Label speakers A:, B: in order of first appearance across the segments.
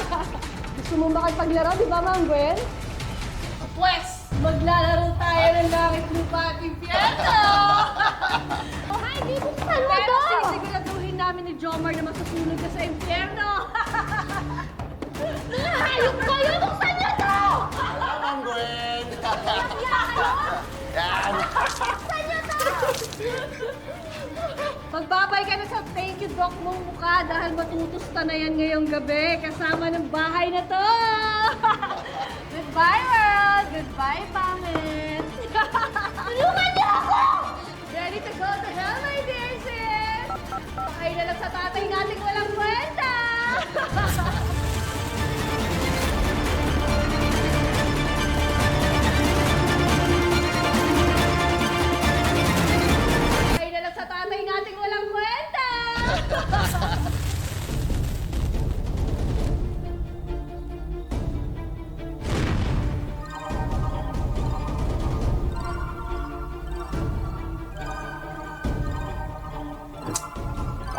A: Gusto mo makipaglaro, di ba, Mang Gwen? Pwes, maglalaro tayo ng langit lupa at impyerno!
B: Ay, di mo saan mo
A: Pero
B: to?
A: sisiguraduhin namin ni Jomar na masusunod ka sa impyerno!
B: Hayop kayo! Buksan niyo to!
C: Ma'am Gwen! Yan!
B: Buksan niyo to!
A: Magbabay ka na sa thank you doc mong mukha dahil matutusta na yan ngayong gabi kasama ng bahay na to! Goodbye world! Goodbye pangit!
B: Tulungan niyo ako!
A: Ready to go to hell, my dear sis! Pakay na lang sa tatay nating walang kwenta! Pakay na lang sa tatay nating walang kwenta!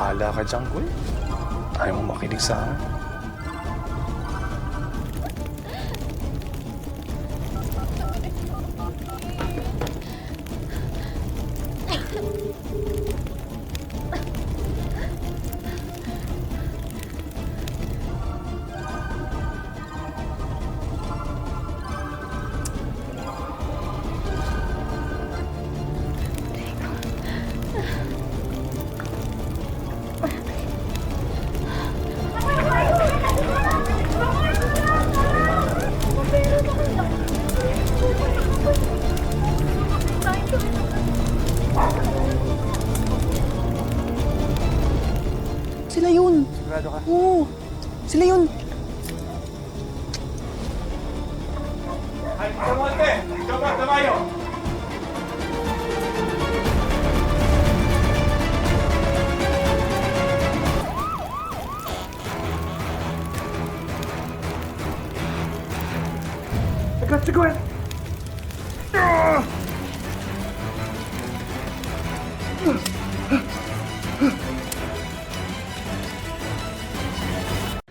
D: Bahala ka dyan, Gwen. Ayaw mo makinig sa akin.
E: Sila yun.
D: Sigurado ka?
E: Oo. Sila yun.
D: Ay, kamote! Jomar, tabayo! Agad si Gwen!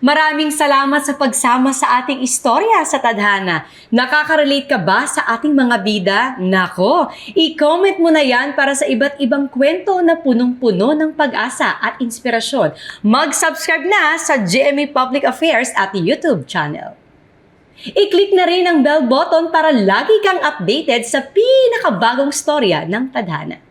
F: Maraming salamat sa pagsama sa ating istorya sa Tadhana. Nakaka-relate ka ba sa ating mga bida? Nako, i-comment mo na yan para sa iba't ibang kwento na punong-puno ng pag-asa at inspirasyon. Mag-subscribe na sa GMA Public Affairs at YouTube channel. I-click na rin ang bell button para lagi kang updated sa pinakabagong storya ng Tadhana.